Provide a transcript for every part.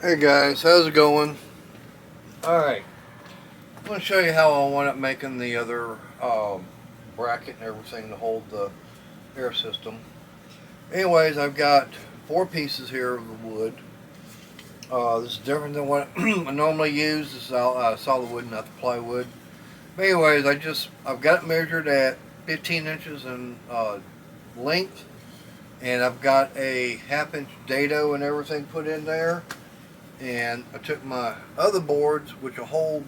Hey guys, how's it going? Alright, I'm going to show you how I wound up making the other bracket and everything to hold the air system. Anyways, I've got 4 pieces here of the wood. This is different than what I normally use. This is solid wood, not the plywood. But anyways, I've got it measured at 15 inches in length, and I've got a half-inch dado and everything put in there. And I took my other boards, which will hold,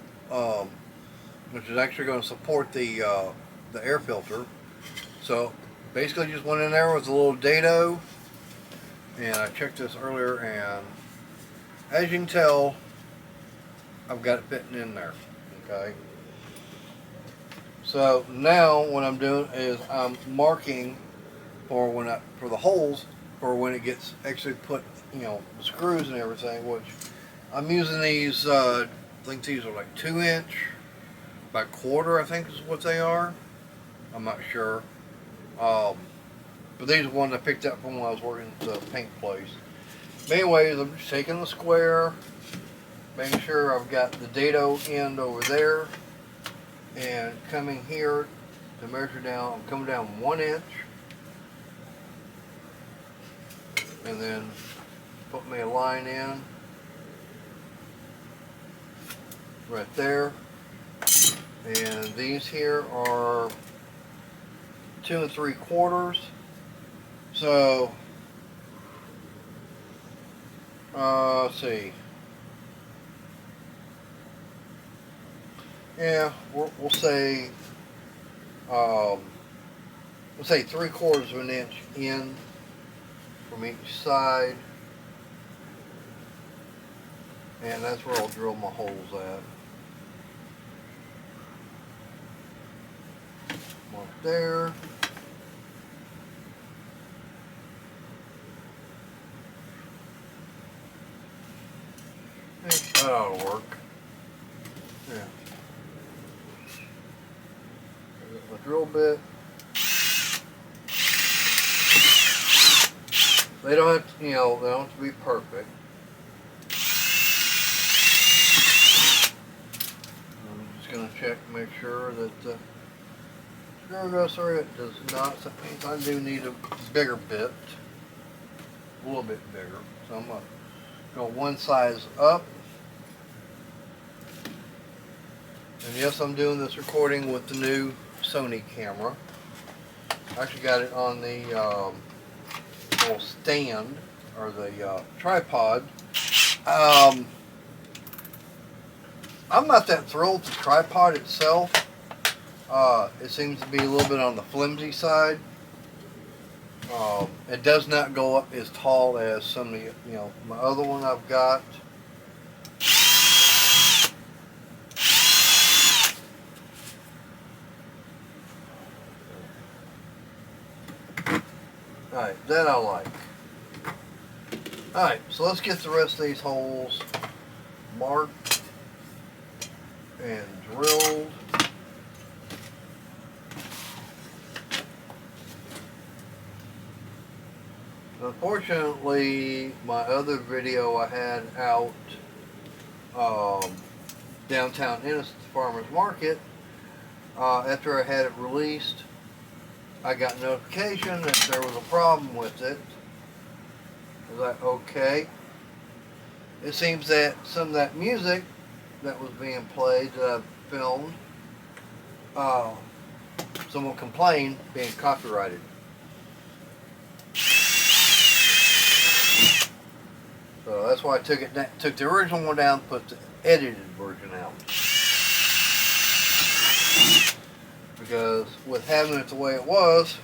which is actually going to support the air filter. So basically, just went in there with a little dado, and I checked this earlier, and as you can tell, I've got it fitting in there. Okay. So now what I'm doing is I'm marking for the holes for when it gets actually put, the screws and everything. Which I'm using these. I think these are like 2 inch by quarter. I think is what they are. I'm not sure. Um, but these are ones I picked up from when I was working at the paint place. But anyways, I'm just taking the square, making sure I've got the dado end over there, and coming here to measure down. I'm coming down 1 inch, and then put me a line in right there. And these here are 2 3/4. So let's see. Yeah, we'll say um, we'll say 3/4 of an inch in from each side, and that's where I'll drill my holes at. Mark there. That ought to work. Yeah. My drill bit. They don't have to, they don't have to be perfect. I'm just going to check and make sure that the screw goes through. It does not. So that means I do need a bigger bit. A little bit bigger. So I'm going to go one size up. And yes, I'm doing this recording with the new Sony camera. I actually got it on the little stand, or the tripod. I'm not that thrilled with the tripod itself. It seems to be a little bit on the flimsy side. It does not go up as tall as some of the, my other one I've got. Alright, that I like. Alright, so let's get the rest of these holes marked and drilled. Unfortunately, my other video I had out downtown Ennis Farmers Market, after I had it released, I got notification that there was a problem with it. I was like, okay. It seems that some of that music that was being played that I filmed, someone complained being copyrighted. So that's why I took the original one down, put the edited version out. Because with having it the way it was,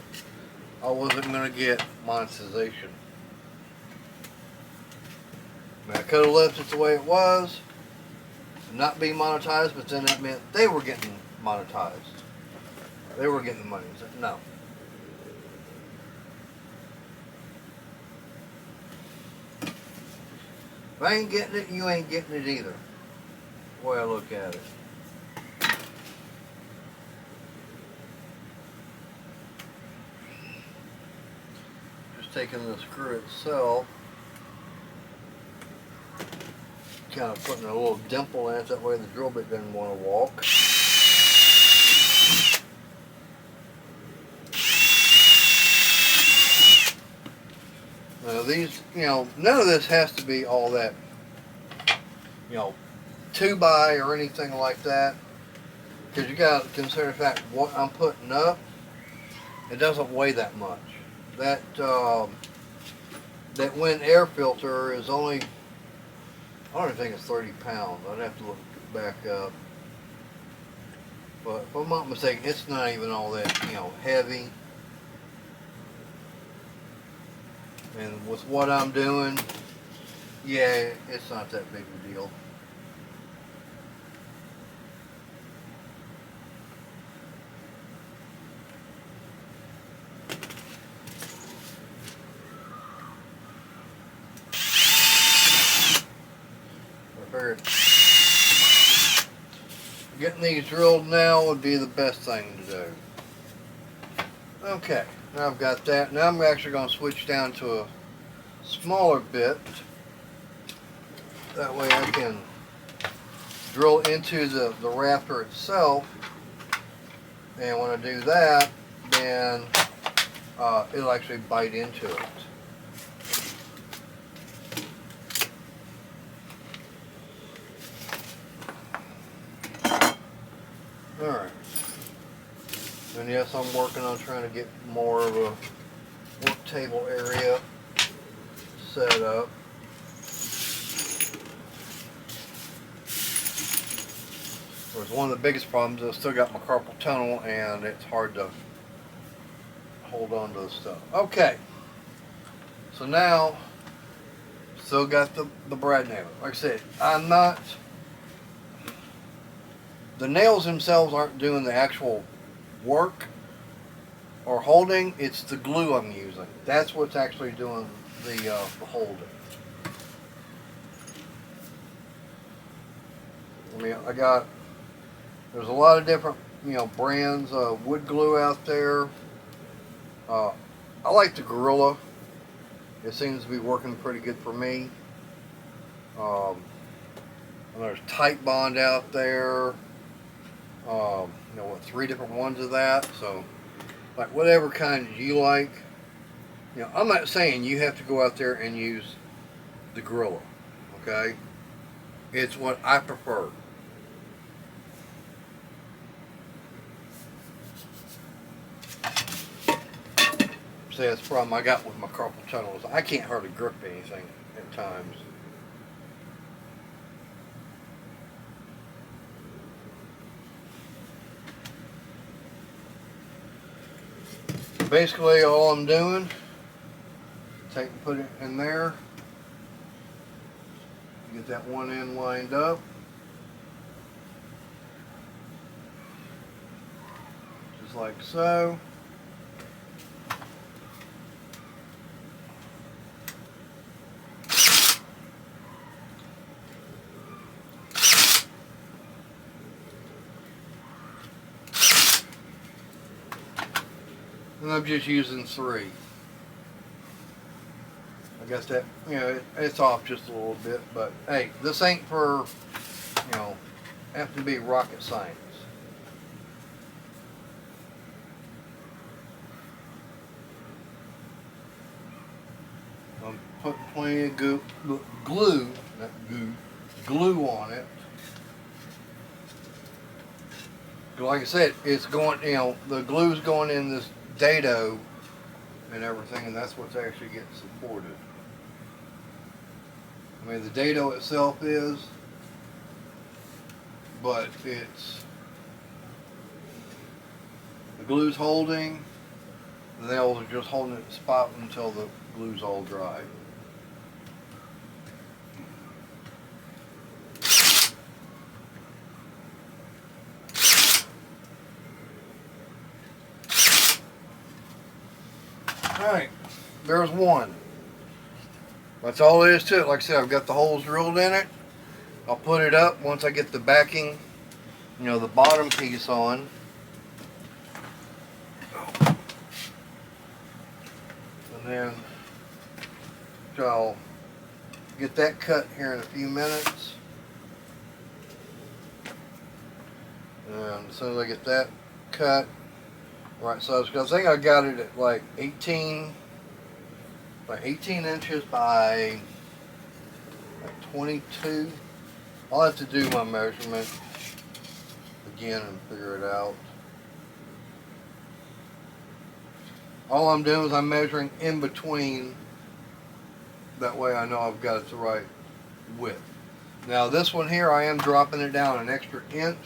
I wasn't going to get monetization. I could have left it the way it was, and not be monetized, but then that meant they were getting monetized. They were getting the money. So, no. If I ain't getting it, you ain't getting it either. The way I look at it. Just taking the screw itself kind of putting a little dimple in it, that way the drill bit doesn't want to walk. Now these, none of this has to be all that, 2x or anything like that, because you got to consider the fact what I'm putting up, it doesn't weigh that much. That wind air filter is only, I don't think it's 30 pounds. I'd have to look back up. But if I'm not mistaken, it's not even all that, heavy. And with what I'm doing, yeah, it's not that big of a deal. Getting these drilled now would be the best thing to do. Okay, now I've got that. Now I'm actually going to switch down to a smaller bit. That way I can drill into the rafter itself. And when I do that, then it'll actually bite into it. Alright. And yes, I'm working on trying to get more of a work table area set up. Whereas one of the biggest problems is I've still got my carpal tunnel and it's hard to hold on to the stuff. Okay. So now, still got the brad nail. Like I said, the nails themselves aren't doing the actual work or holding, it's the glue I'm using. That's what's actually doing the holding. I mean, there's a lot of different, brands of wood glue out there. I like the Gorilla. It seems to be working pretty good for me. And there's Titebond out there. 3 different ones of that. So, like whatever kind you like. I'm not saying you have to go out there and use the Gorilla. Okay? It's what I prefer. See, that's the problem I got with my carpal tunnel is I can't hardly grip anything at times. Basically, all I'm doing, take and put it in there, get that one end lined up, just like so. And I'm just using 3. I guess that, it's off just a little bit, but hey, this ain't for, have to be rocket science. I'm putting plenty of glue on it. Like I said, it's going, the glue's going in this dado and everything, and that's what's actually getting supported. I mean, the dado itself is, but the glue's holding, the nails are just holding it in spot until the glue's all dry. Alright, there's one. That's all there is to it. Like I said, I've got the holes drilled in it. I'll put it up once I get the backing, the bottom piece on. And then I'll get that cut here in a few minutes. And as soon as I get that cut right size, because I think I got it at like 18 inches by like 22. I'll have to do my measurement again and figure it out. All I'm doing is I'm measuring in between. That way I know I've got it the right width. Now this one here, I am dropping it down an extra inch.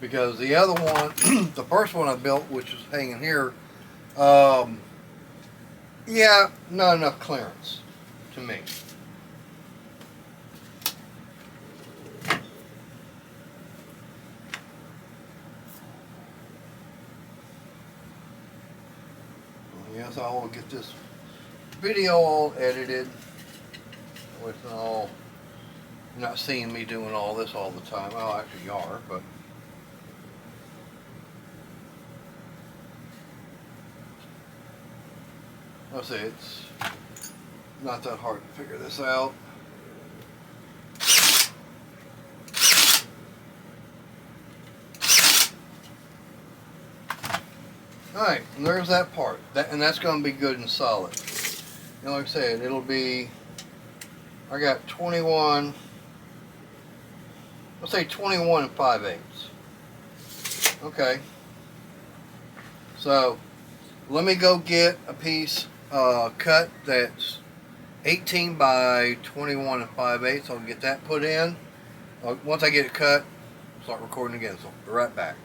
Because the other one, the first one I built, which is hanging here, yeah, not enough clearance to me. Yes, I will get this video all edited with all, you're not seeing me doing all this all the time. Well, actually you are, but I'll say it's not that hard to figure this out. Alright, and there's that part. And that's going to be good and solid. And like I said, it'll be, I got 21, let's say 21 5/8. Okay. So, let me go get a piece cut that's 18 by 21 5/8. I'll get that put in. Once I get it cut, I'll start recording again. So, I'll be right back.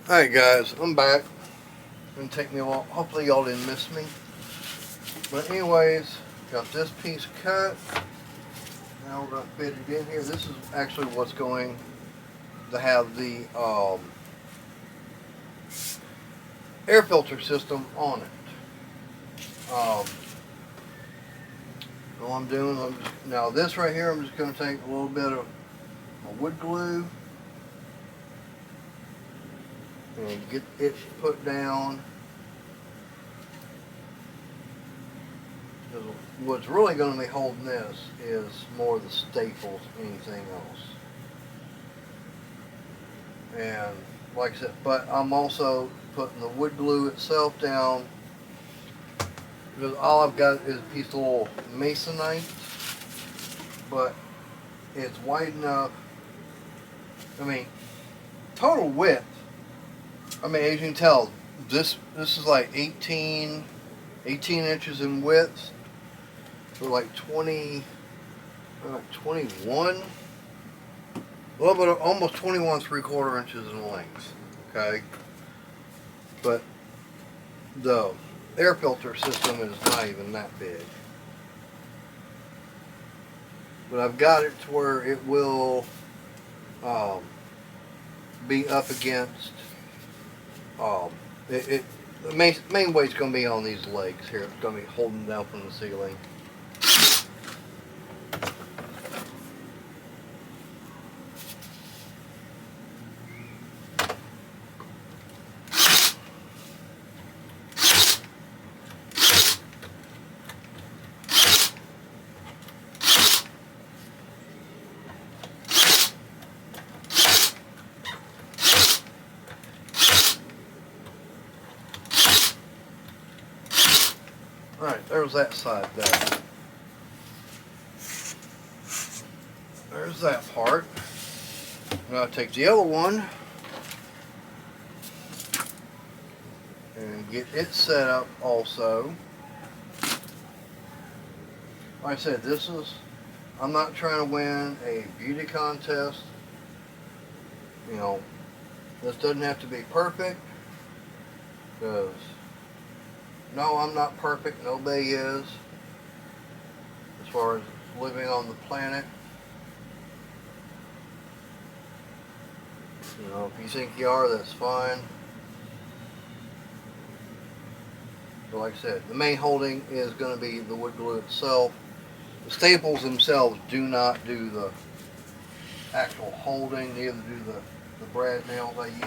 Alright guys, I'm back. It's going to take me a while. Hopefully y'all didn't miss me. But anyways, got this piece cut. Now we're going to fit it in here. This is actually what's going to have the air filter system on it. All I'm doing is now this right here, I'm just going to take a little bit of my wood glue and get it put down. What's really going to be holding this is more the staples than anything else. And like I said, but I'm also putting the wood glue itself down because all I've got is a piece of little masonite, but it's wide enough. I mean, total width, I mean, as you can tell, this is like 18 inches in width, so like 21, a little bit of almost 21 3/4 inches in length. Okay, but the air filter system is not even that big. But I've got it to where it will be up against. The main weight's going to be on these legs here. It's going to be holding down from the ceiling. Alright, there's that side there. There's that part. Now I'll take the other one and get it set up also. Like I said, I'm not trying to win a beauty contest. You know, this doesn't have to be perfect, because no, I'm not perfect. Nobody is, as far as living on the planet. You know, if you think you are, that's fine. But like I said, the main holding is going to be the wood glue itself. The staples themselves do not do the actual holding, neither do the brad nails I use.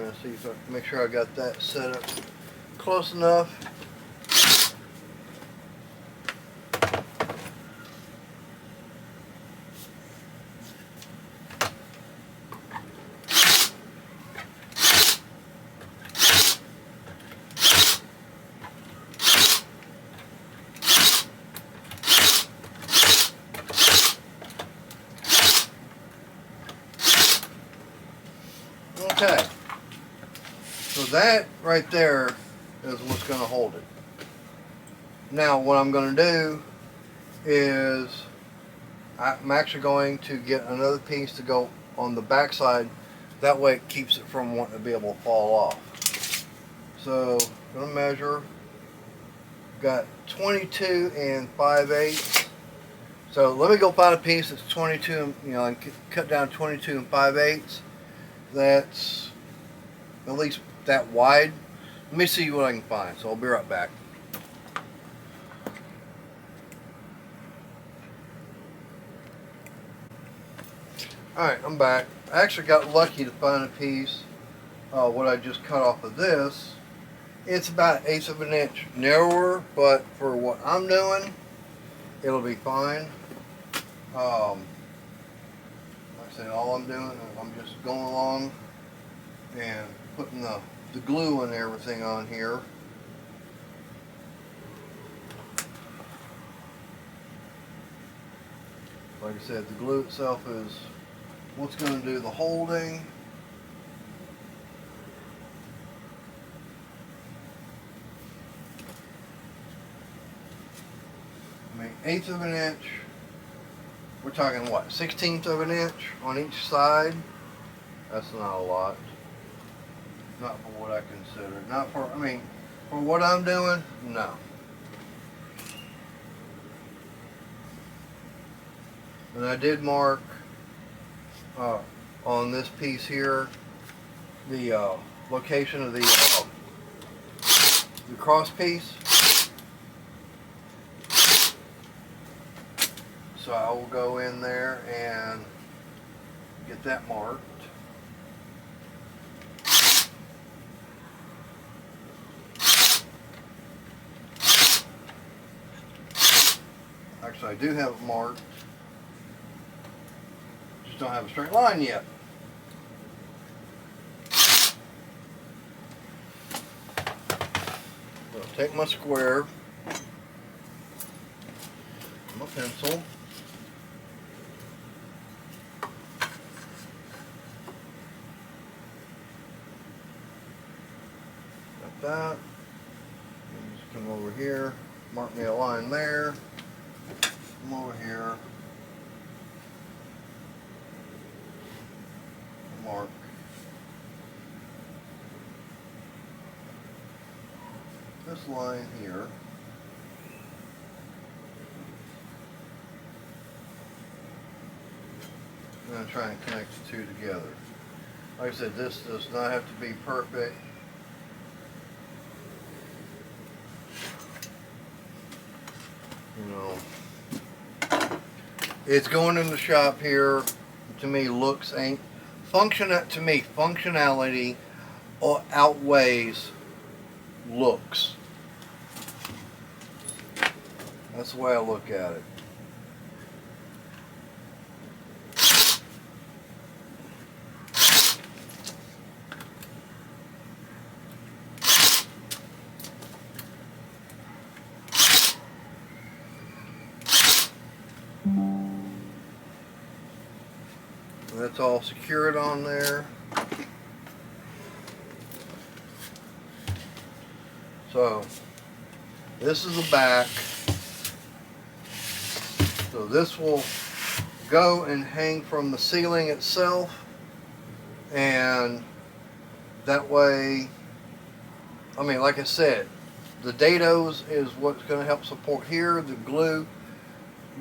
trying to see if I make sure I got that set up close enough. Okay, so that right there is what's going to hold it. Now what I'm going to do is I'm actually going to get another piece to go on the back side. That way it keeps it from wanting to be able to fall off. So I'm going to measure. Got 22 and 5/8. So let me go find a piece that's 22, and cut down 22 and 5/8. That's at least that wide. Let me see what I can find. So I'll be right back. Alright, I'm back. I actually got lucky to find a piece, what I just cut off of this. It's about 1/8 of an inch narrower, but for what I'm doing, it'll be fine. Like I said, all I'm doing is I'm just going along and putting the glue and everything on here. Like I said, the glue itself is what's going to do the holding. I mean, 1/8 of an inch. We're talking what, 1/16 of an inch on each side? That's not a lot. Not for what I consider. Not for, I mean, for what I'm doing, no. And I did mark on this piece here the location of the cross piece. So I will go in there and get that marked. Actually, I do have it marked. Just don't have a straight line yet. So I'll take my square, my pencil. That. And just come over here, mark me a line there. Come over here, mark this line here. I'm going to try and connect the two together. Like I said, this does not have to be perfect. It's going in the shop here. To me, looks ain't functionality outweighs looks. That's the way I look at it. That's all secured on there. So this is the back. So this will go and hang from the ceiling itself, and that way, I mean, like I said, the dados is what's going to help support here. The glue,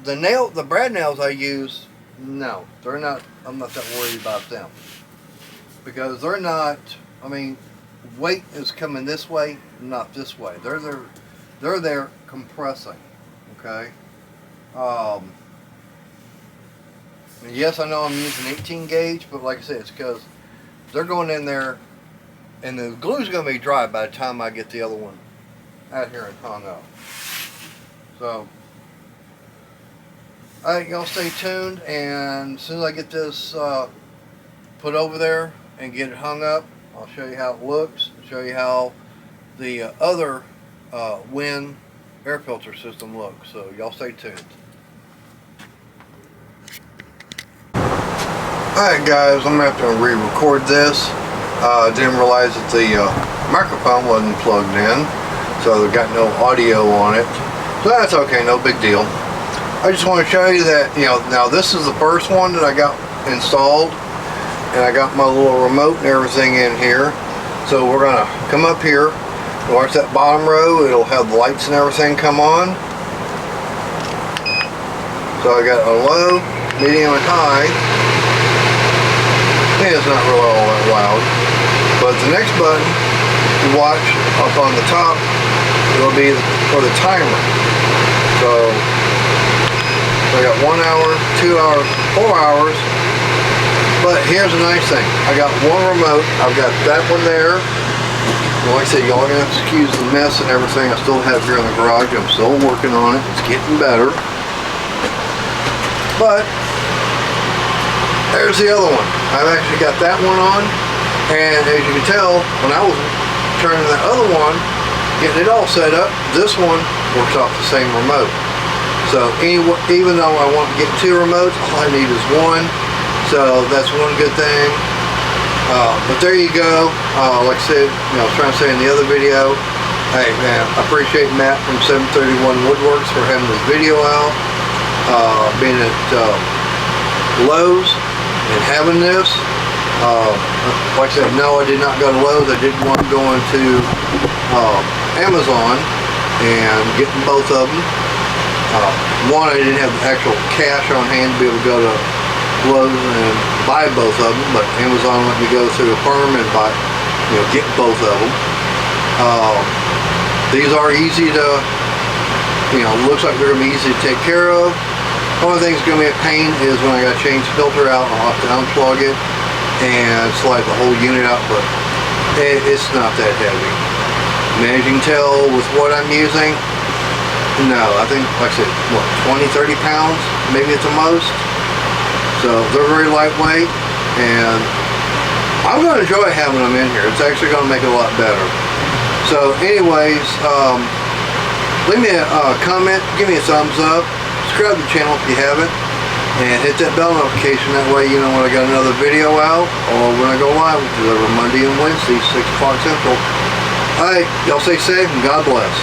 the brad nails I use, no, they're not. I'm not that worried about them because they're not. I mean, weight is coming this way, not this way. They're there compressing. Okay. And yes, I know I'm using 18 gauge, but like I said, it's because they're going in there And the glue's going to be dry by the time I get the other one out here and hung up. So, alright, y'all stay tuned, and as soon as I get this put over there and get it hung up, I'll show you how it looks, show you how the other WIN air filter system looks. So y'all stay tuned. Alright guys, I'm going to have to re-record this. I didn't realize that the microphone wasn't plugged in, so they got no audio on it. So that's okay, no big deal. I just want to show you that, you know, now this is the first one that I got installed, and I got my little remote and everything in here. So we're going to come up here, watch that bottom row, it'll have the lights and everything come on. So I got a low, medium, and high. It's not really all that loud. But the next button, you watch up on the top, it'll be for the timer. So I got 1 hour, 2 hours, 4 hours. But here's the nice thing. I got one remote. I've got that one there. And like I said, y'all gonna have to excuse the mess and everything I still have here in the garage. I'm still working on it. It's getting better. But there's the other one. I've actually got that one on, and as you can tell, when I was turning that other one, getting it all set up, this one works off the same remote. So even though I want to get 2 remotes, all I need is one. So that's one good thing. But there you go. Like I said, you know, I was trying to say in the other video, hey man, I appreciate Matt from 731 Woodworks for having this video out. Being at Lowe's and having this. Like I said, no, I did not go to Lowe's. I didn't want to go into Amazon and getting both of them. One, I didn't have the actual cash on hand to be able to go to Lowe's and buy both of them, but Amazon let me go through a firm and buy, you know, get both of them. These are easy to, you know, looks like they're going to be easy to take care of. The only thing that's going to be a pain is when I got to change the filter out, I'll have to unplug it and slide the whole unit out, but it's not that heavy. And as you can tell with what I'm using, no, I think, like I said, what, 20, 30 pounds, maybe at the most. So they're very lightweight, and I'm going to enjoy having them in here. It's actually going to make it a lot better. So anyways, leave me a comment, give me a thumbs up, subscribe to the channel if you haven't, and hit that bell notification. That way you know when I got another video out or when I go live, which is every Monday and Wednesday, 6 o'clock Central. Alright, y'all stay safe and God bless.